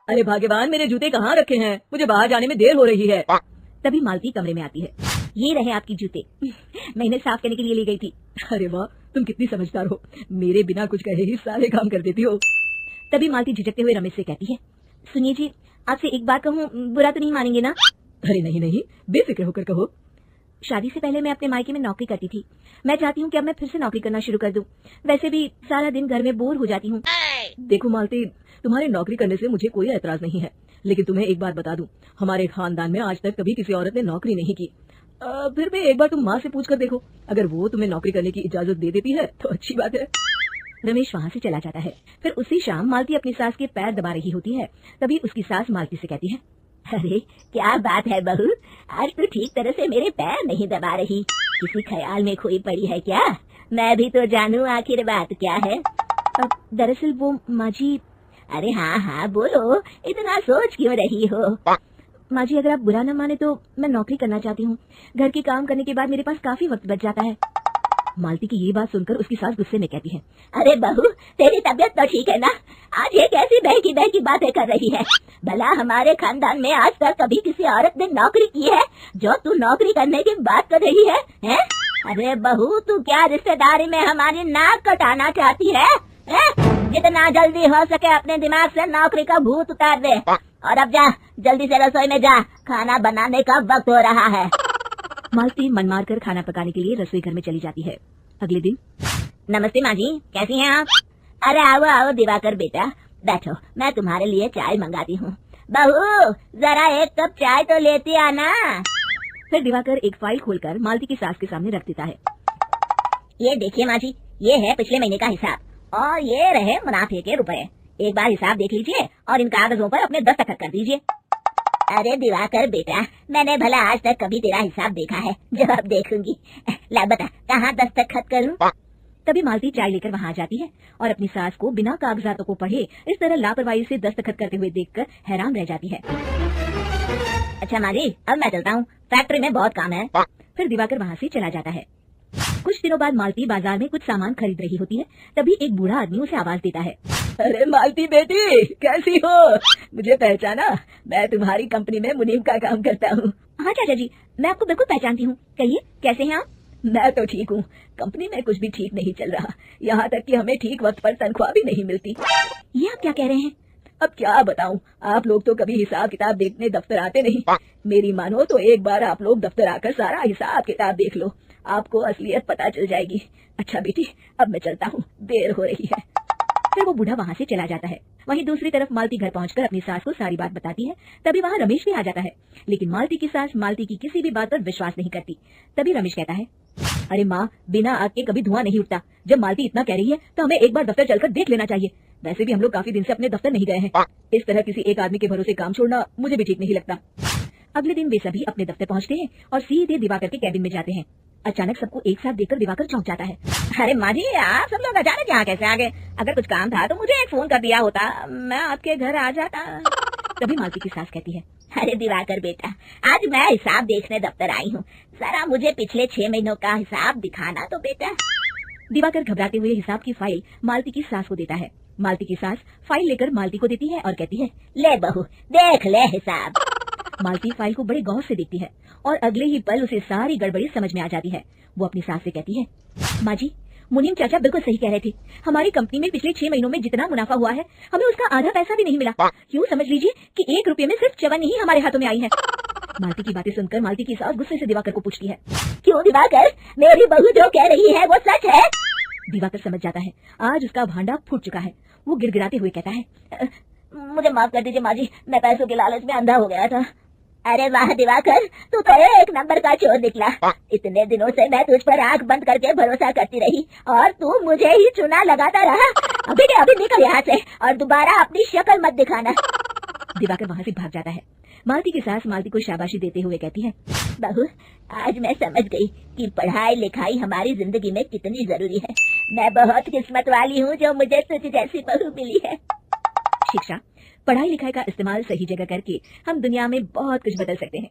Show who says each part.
Speaker 1: अरे भाग्यवान, मेरे जूते कहाँ रखे हैं? मुझे बाहर जाने में देर हो रही है। तभी मालती कमरे में आती है। ये रहे आपकी जूते। मैं इन्हें साफ करने के लिए ले गई थी। अरे वाह, तुम कितनी समझदार हो, मेरे बिना कुछ कहे ही सारे काम कर देती हो। तभी मालती झिझकते हुए रमेश से कहती है, सुनिए जी, आपसे एक बात कहूँ, बुरा तो नहीं मानेंगे ना? अरे नहीं नहीं, बेफिक्र होकर कहो। शादी से पहले मैं अपने मायके में नौकरी करती थी। मैं चाहती हूँ कि अब मैं फिर से नौकरी करना शुरू कर दूं। वैसे भी सारा दिन घर में बोर हो जाती हूँ। देखो मालती, तुम्हारे नौकरी करने से मुझे कोई ऐतराज नहीं है, लेकिन तुम्हें एक बात बता दूं, हमारे खानदान में आज तक कभी किसी औरत ने नौकरी नहीं की। फिर भी एक बार तुम माँ से पूछ कर देखो, अगर वो तुम्हें नौकरी करने की इजाजत दे देती है तो अच्छी बात है। रमेश वहाँ से चला जाता है। फिर उसी शाम मालती अपनी सास के पैर दबा रही होती है। तभी उसकी सास मालती से कहती है, अरे क्या बात है बहू, आज तो ठीक तरह से मेरे पैर नहीं दबा रही, किसी ख्याल में खोई पड़ी है क्या? मैं भी तो जानूं आखिर बात क्या है। दरअसल वो माँ जी। अरे हाँ हाँ बोलो, इतना सोच क्यों रही हो? माँ जी, अगर आप बुरा न माने तो मैं नौकरी करना चाहती हूँ। घर के काम करने के बाद मेरे पास काफी वक्त बच जाता है। मालती की ये बात सुनकर उसकी सास गुस्से में कहती है, अरे बहू, तेरी तबीयत तो ठीक है ना? आज ये कैसी बहकी बहकी बातें कर रही है? भला हमारे खानदान में आज तक कभी किसी औरत ने नौकरी की है जो तू नौकरी करने की बात कर रही है, हैं? अरे बहू, तू क्या रिश्तेदारी में हमारी नाक कटाना चाहती है? जितना जल्दी हो सके अपने दिमाग से नौकरी का भूत उतार दे, और अब जा, जल्दी से रसोई में जा, खाना बनाने का वक्त हो रहा है। मालती मन मार कर खाना पकाने के लिए रसोई घर में चली जाती है। अगले दिन, नमस्ते माँ जी, कैसी हैं आप? अरे आओ आओ दिवाकर बेटा, बैठो, मैं तुम्हारे लिए चाय मंगाती हूँ। बहू, जरा एक कप चाय तो लेती आना। फिर दिवाकर एक फाइल खोलकर मालती की सास के सामने रख देता है। ये देखिए माँ जी, ये है पिछले महीने का हिसाब, और ये रहे मुनाफे के रुपए। एक बार हिसाब देख लीजिए और इन कागजों पर अपने दस्तखत कर दीजिए। अरे दिवाकर बेटा, मैंने भला आज तक कभी तेरा हिसाब देखा है जो अब देखूंगी? ला बता, कहाँ दस्तखत करूं? तभी मालती चाय लेकर वहाँ आ जाती है और अपनी सास को बिना कागजातों को पढ़े इस तरह लापरवाही से दस्तखत करते हुए देखकर हैरान रह जाती है। अच्छा माँ जी, अब मैं चलता हूँ, फैक्ट्री में बहुत काम है। फिर दिवाकर वहाँ से चला जाता है। कुछ दिनों बाद मालती बाजार में कुछ सामान खरीद रही होती है। तभी एक बूढ़ा आदमी उसे आवाज देता है, अरे मालती बेटी, कैसी हो? मुझे पहचाना? मैं तुम्हारी कंपनी में मुनीम का काम करता हूँ। हाँ चाचा जी, मैं आपको बिल्कुल पहचानती हूँ। कहिए, कैसे हैं आप? मैं तो ठीक हूँ, कंपनी में कुछ भी ठीक नहीं चल रहा, यहाँ तक कि हमें ठीक वक्त पर तनख्वाह भी नहीं मिलती। ये आप क्या कह रहे हैं? अब क्या बताऊँ, आप लोग तो कभी हिसाब किताब देखने दफ्तर आते नहीं। मेरी मानो तो एक बार आप लोग दफ्तर आकर सारा हिसाब किताब देख लो, आपको असलियत पता चल जाएगी। अच्छा बेटी, अब मैं चलता हूँ, देर हो रही है। फिर वो बूढ़ा वहाँ से चला जाता है। वहीं दूसरी तरफ मालती घर पहुंचकर अपनी सास को सारी बात बताती है। तभी वहाँ रमेश भी आ जाता है, लेकिन मालती की सास मालती की किसी भी बात पर विश्वास नहीं करती। तभी रमेश कहता है, अरे माँ, बिना आग के कभी धुआं नहीं उठता। जब मालती इतना कह रही है तो हमें एक बार दफ्तर चलकर देख लेना चाहिए। वैसे भी हम लोग काफी दिन से अपने दफ्तर नहीं गए हैं। इस तरह किसी एक आदमी के भरोसे काम छोड़ना मुझे भी ठीक नहीं लगता। अगले दिन वे सभी अपने दफ्तर पहुँचते हैं और सीधे दिवाकर के कैबिन में जाते हैं। अचानक सबको एक साथ देखकर दिवाकर चौंक जाता है। अरे माँ जी, आप सब लोग अचानक यहाँ कैसे आ गए? अगर कुछ काम था तो मुझे एक फोन कर दिया होता, मैं आपके घर आ जाता। तभी मालती की सास कहती है, अरे दिवाकर बेटा, आज मैं हिसाब देखने दफ्तर आई हूँ, जरा मुझे पिछले 6 महीनों का हिसाब दिखाना तो बेटा। दिवाकर घबराते हुए हिसाब की फाइल मालती की सास को देता है। मालती की सास फाइल लेकर मालती को देती है और कहती है, ले बहू, देख ले हिसाब। मालती फाइल को बड़े गौर से देखती है और अगले ही पल उसे सारी गड़बड़ी समझ में आ जाती है। वो अपनी सास से कहती है, माँ जी, मुनीम चाचा बिल्कुल सही कह रहे थे। हमारी कंपनी में पिछले 6 महीनों में जितना मुनाफा हुआ है, हमें उसका आधा पैसा भी नहीं मिला। यूँ समझ लीजिए कि 1 रुपये में सिर्फ चवन ही हमारे हाथों में आई है। मालती की बातें सुनकर मालती की सास गुस्से से दिवाकर को पूछती है, क्यों दिवाकर, मेरी बहू जो कह रही है वो सच है? दिवाकर समझ जाता है आज उसका भांडा फूट चुका है। वो गिड़गिड़ाते हुए कहता है, मुझे माफ कर दीजिए माँ जी, मैं पैसों के लालच में अंधा हो गया था। अरे वाह दिवाकर, तू तो एक नंबर का चोर निकला। इतने दिनों से मैं तुझ पर आंख बंद करके भरोसा करती रही और तू मुझे ही चुना लगाता रहा। अभी के अभी निकल यहाँ से और दोबारा अपनी शक्ल मत दिखाना। दिवाकर वहाँ से भाग जाता है। मालती की सास मालती को शाबाशी देते हुए कहती है, बहू, आज मैं समझ गई कि पढ़ाई लिखाई हमारी जिंदगी में कितनी जरूरी है। मैं बहुत किस्मत वाली हूँ जो मुझे तुझ जैसी बहू मिली है। शिक्षा, पढ़ाई लिखाई का इस्तेमाल सही जगह करके हम दुनिया में बहुत कुछ बदल सकते हैं।